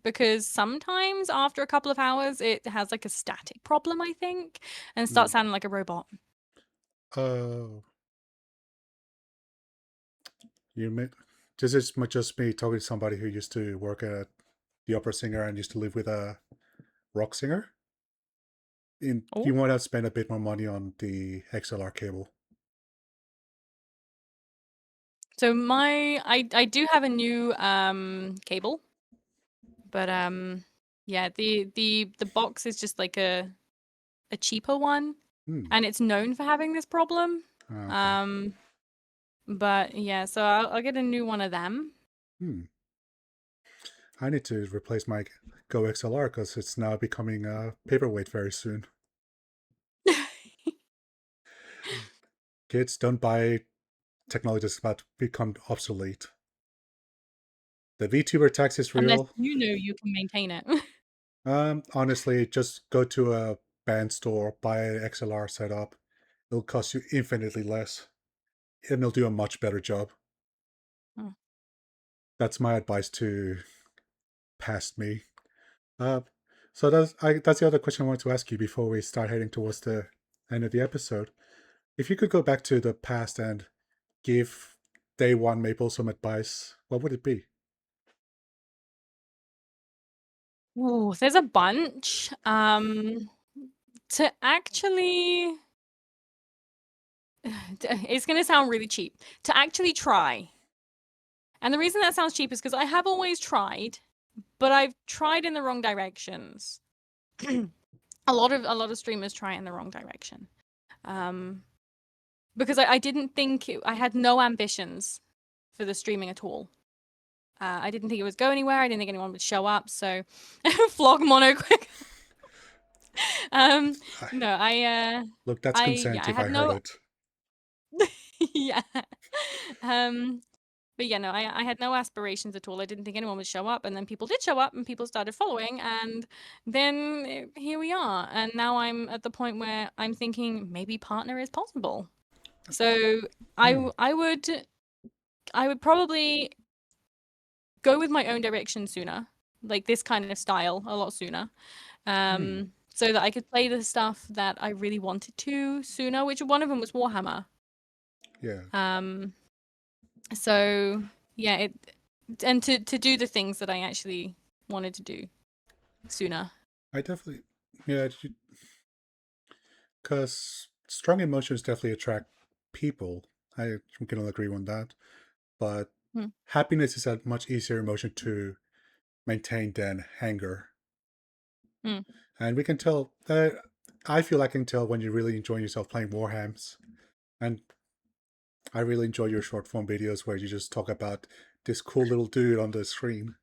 Because sometimes after a couple of hours, it has like a static problem, I think, and Hmm. starts sounding like a robot. Oh, you may. This is just me talking to somebody who used to work at the opera singer and used to live with a rock singer. You Oh, might have spent a bit more money on the XLR cable. so I do have a new cable, but yeah, the box is just like a cheaper one, Hmm. and it's known for having this problem. Ah, okay. Um, but yeah, so I'll get a new one of them. Hmm. I need to replace my Go XLR because it's now becoming a paperweight very soon. Kids, don't buy technology that's about to become obsolete. The VTuber tax is Unless real. you know you can maintain it. Honestly, just go to a band store, buy an XLR setup. It'll cost you infinitely less, and it'll do a much better job. Hmm. That's my advice to past me. Uh, so that's the other question I wanted to ask you before we start heading towards the end of the episode. If you could go back to the past and give day one Maple some advice, what would it be? Ooh, there's a bunch. To actually, it's gonna sound really cheap. To actually try. And the reason that sounds cheap is because I have always tried, but I've tried in the wrong directions. A lot of streamers try it in the wrong direction. Um, because I didn't think I had no ambitions for the streaming at all. I didn't think it would go anywhere. I didn't think anyone would show up. So, flog mono quick. um, I, no, look, that's consent I if I had heard no, it. yeah. Um, but yeah, no, I had no aspirations at all. I didn't think anyone would show up, and then people did show up, and people started following, and then here we are. And now I'm at the point where I'm thinking maybe partner is possible. So Hmm. I would probably go with my own direction sooner, like this kind of style a lot sooner, Hmm. so that I could play the stuff that I really wanted to sooner, which one of them was Warhammer. Yeah. Um, so yeah, and to do the things that I actually wanted to do sooner. I definitely, yeah, because strong emotions definitely attract people. We can all agree on that. But Hmm. happiness is a much easier emotion to maintain than anger. Hmm. And we can tell that I feel I can tell when you're really enjoying yourself playing Warhams. And I really enjoy your short form videos where you just talk about this cool little dude on the screen.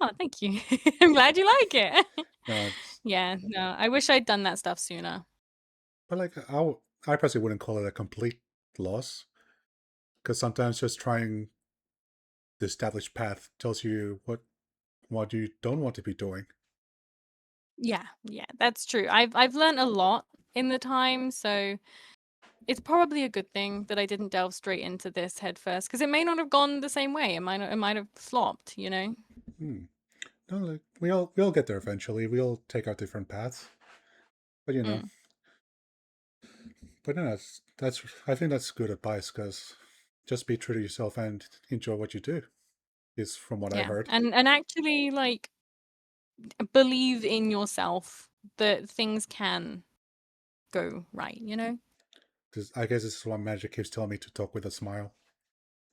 Oh, thank you. I'm glad you like it. It's, Yeah, no, I wish I'd done that stuff sooner. but like, I personally wouldn't call it a complete loss because sometimes just trying the established path tells you what you don't want to be doing. Yeah, yeah, that's true. I've learned a lot in the time, so it's probably a good thing that I didn't delve straight into this head first, because it may not have gone the same way. It might have flopped, you know? Hmm. No, like we'll get there eventually. We'll take our different paths, but Mm, but no, that's I think that's good advice because just be true to yourself and enjoy what you do. Is from what I yeah, heard. and actually like believe in yourself that things can go right, you know? I guess this is why magic keeps telling me to talk with a smile.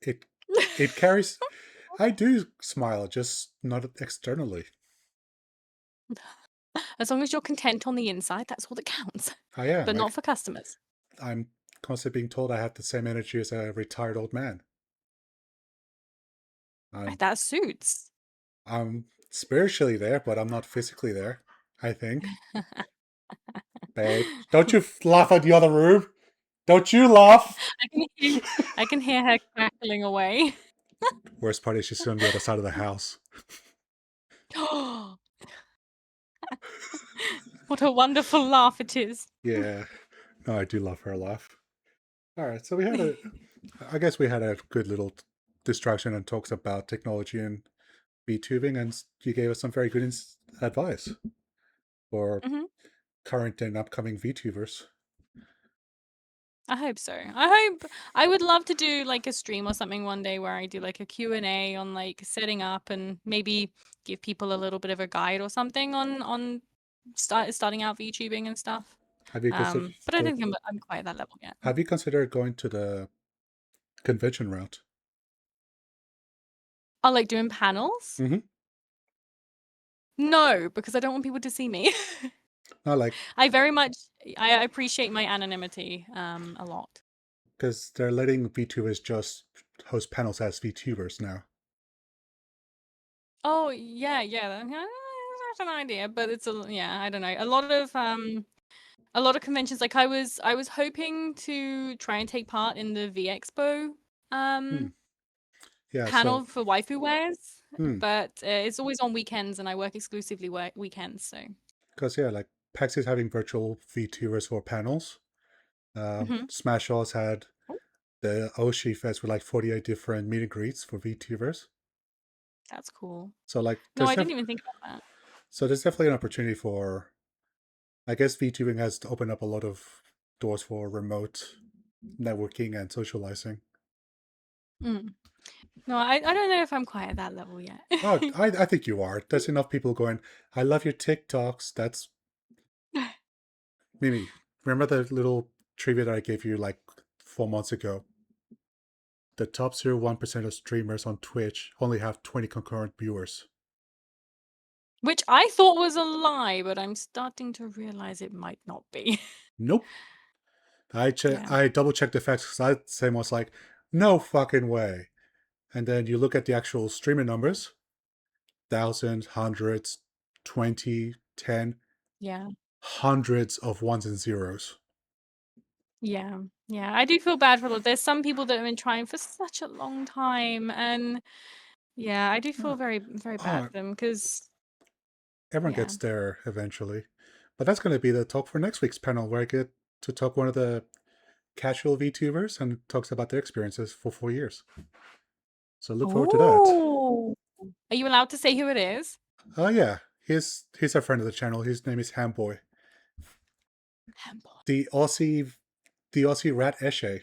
It it carries. I do smile, just not externally. As long as you're content on the inside, that's all that counts. I am. But not for customers. I'm constantly being told I have the same energy as a retired old man. I'm That suits. I'm spiritually there, but I'm not physically there. I think. Babe, don't you laugh at the other room. Don't you laugh. I can hear I can hear her cackling away. Worst part is she's on the other side of the house. What a wonderful laugh it is. Yeah. No, I do love her laugh. All right, so I guess we had a good little distraction and talks about technology and VTubing, and you gave us some very good advice for Mhm. current and upcoming VTubers. I hope so. I would love to do like a stream or something one day where I do like a Q&A on like setting up and maybe give people a little bit of a guide or something on starting out VTubing and stuff. Have you considered But I don't think I'm quite at that level yet. Have you considered going to the convention route? I like doing panels. Mm-hmm. No, because I don't want people to see me. Not like I very much I appreciate my anonymity a lot. because they're letting VTubers just host panels as VTubers now. Oh yeah, yeah, that's an idea, but it's yeah, I don't know. A lot of conventions like I was hoping to try and take part in the V Expo Hmm. um Yeah. So, panel for waifu wares, hmm. but it's always on weekends and I work exclusively weekends, so. Because yeah, like PAX is having virtual VTubers for panels. Mhm. Smash All's had the Oshi Fest with like 48 different meet and greets for VTubers. That's cool. So like No, I didn't even think about that. there's definitely an opportunity for I guess VTubing has to open up a lot of doors for remote networking and socializing. Mm. No, I don't know if I'm quite at that level yet. Oh, I think you are. There's enough people going, I love your TikToks. That's Mimi. Remember the little trivia that I gave you like 4 months ago? The top 0.1% of streamers on Twitch only have 20 concurrent viewers. Which I thought was a lie, but I'm starting to realize it might not be. Nope. Yeah. I double checked the facts because I same was like, no fucking way. And then you look at the actual streaming numbers, thousands, hundreds, 20, 10, Yeah. hundreds of ones and zeros. Yeah. Yeah. I do feel bad for there's some people that have been trying for such a long time, and yeah, I do feel very, very bad Oh, for them because everyone yeah. gets there eventually. But that's going to be the talk for next week's panel, where I get to talk one of the casual VTubers and talks about their experiences for 4 years. So look forward to that. Oh, are you allowed to say who it is? Oh yeah, he's a friend of the channel. His name is Hamboy, Hamboy. the Aussie rat Eshe.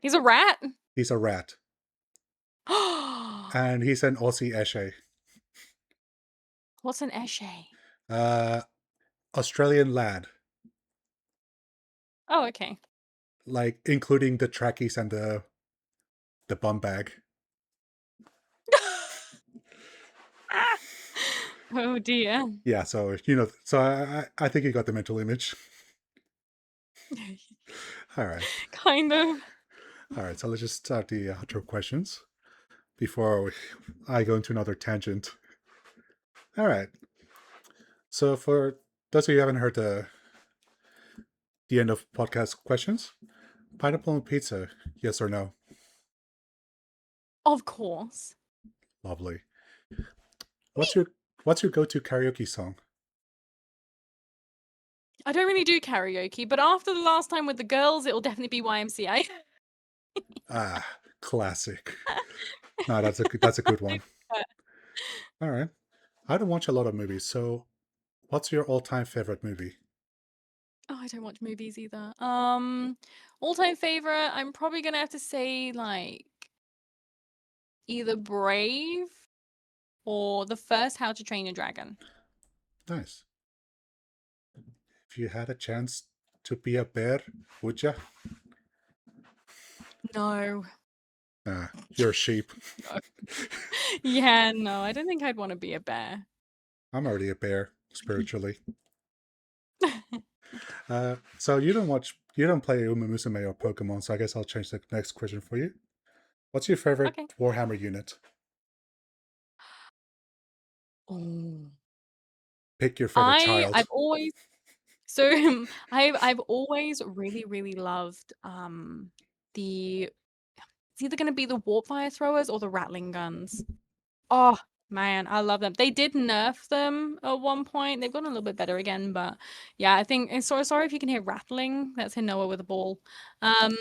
He's a rat. He's a rat, and he's an Aussie Eshe. What's an esche? Uh, Australian lad, Oh, okay. like including the trackies and the bum bag. Oh dear. Yeah, so so I think you got the mental image. All right, Kind of. all right. So let's just start the outro questions before I go into another tangent. All right. So for those of you who haven't heard the end of podcast questions, pineapple on pizza, yes or no? Of course. Lovely. What's your go-to karaoke song? I don't really do karaoke, but after the last time with the girls, it'll definitely be YMCA. Ah, classic. No, that's a good one. All right. I don't watch a lot of movies, so what's your all-time favorite movie? Oh, I don't watch movies either. All-time favorite, I'm probably gonna have to say like either Brave or the first How to Train Your Dragon. Nice. If you had a chance to be a bear, would ya? No. You're a sheep. No. Yeah, no, I don't think I'd want to be a bear. I'm already a bear, spiritually. So you don't play Uma Musume or Pokemon, so I guess I'll change the next question for you. What's your favorite Okay. Warhammer unit? Oh. Pick your favorite I've child. always so I've always really, really loved the it's either gonna be the warp fire throwers or the rattling guns. Oh man, I love them. They did nerf them at one point. They've gotten a little bit better again, but yeah, I think and sorry if you can hear rattling. That's Hinoa with a ball. Um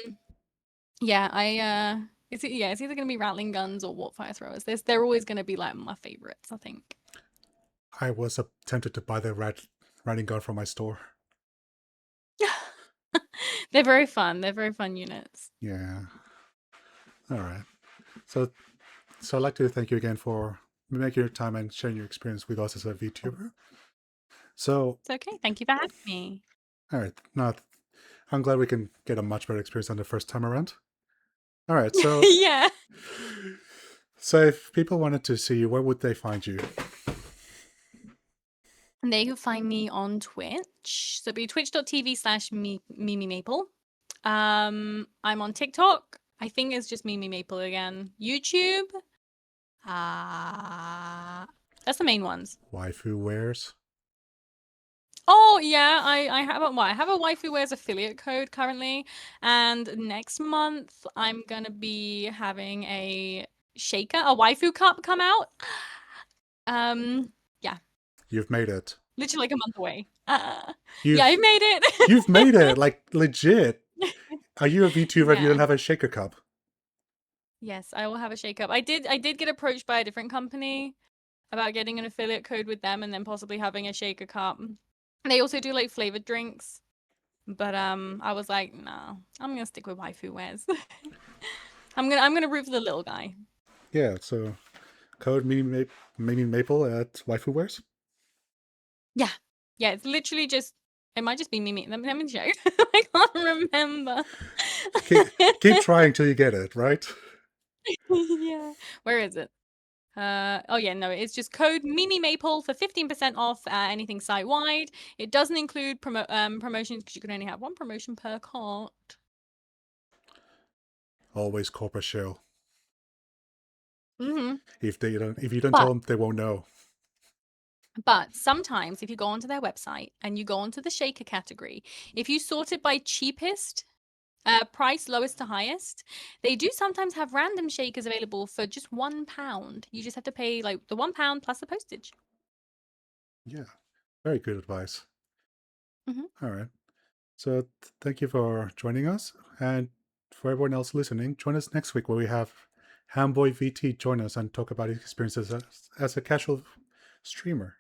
yeah, it's either gonna be rattling guns or warp fire throwers. They're always gonna be like my favorites, I think. I was tempted to buy the riding gun from my store. They're very fun. They're very fun units. Yeah. All right. So I'd like to thank you again for making your time and sharing your experience with us as a VTuber. So, It's okay. Thank you for having me. all right. Now, I'm glad we can get a much better experience than the first time around. All right. So, Yeah. so if people wanted to see you, where would they find you? And they can find me on Twitch. So it'll be twitch.tv/MimiMaple. I'm on TikTok. I think it's just MimiMaple again. YouTube. That's the main ones. Waifu wears. Oh yeah, I have I have a Waifu Wears affiliate code currently, and next month I'm gonna be having a waifu cup come out. Yeah, You've made it. literally like a month away. Yeah, I You've made it. you've made it. Like legit. Are you a VTuber if you Yeah. don't have a shaker cup? Yes, I will have a shake up. I did get approached by a different company about getting an affiliate code with them and then possibly having a shaker cup. They also do like flavored drinks. But I was like, no, I'm gonna stick with waifu wares. I'm gonna root for the little guy. Yeah. So code MimiMaple at Waifu wears. Yeah, yeah. It's literally just. It might just be Mimi. Let me check. I can't remember. Keep trying till you get it right. Yeah. Where is it? Oh yeah, no, it's just code MimiMaple for 15% off anything site wide. It doesn't include promotions because you can only have one promotion per cart. Always corporate shell. Mm-hmm. If you don't But tell them, they won't know. But sometimes if you go onto their website and you go onto the shaker category, if you sort it by cheapest price, lowest to highest, they do sometimes have random shakers available for just £1. You just have to pay like the £1 plus the postage. Yeah, very good advice. Hmm. All right. So thank you for joining us. And for everyone else listening, join us next week where we have Hamboy VT join us and talk about his experiences as a casual streamer.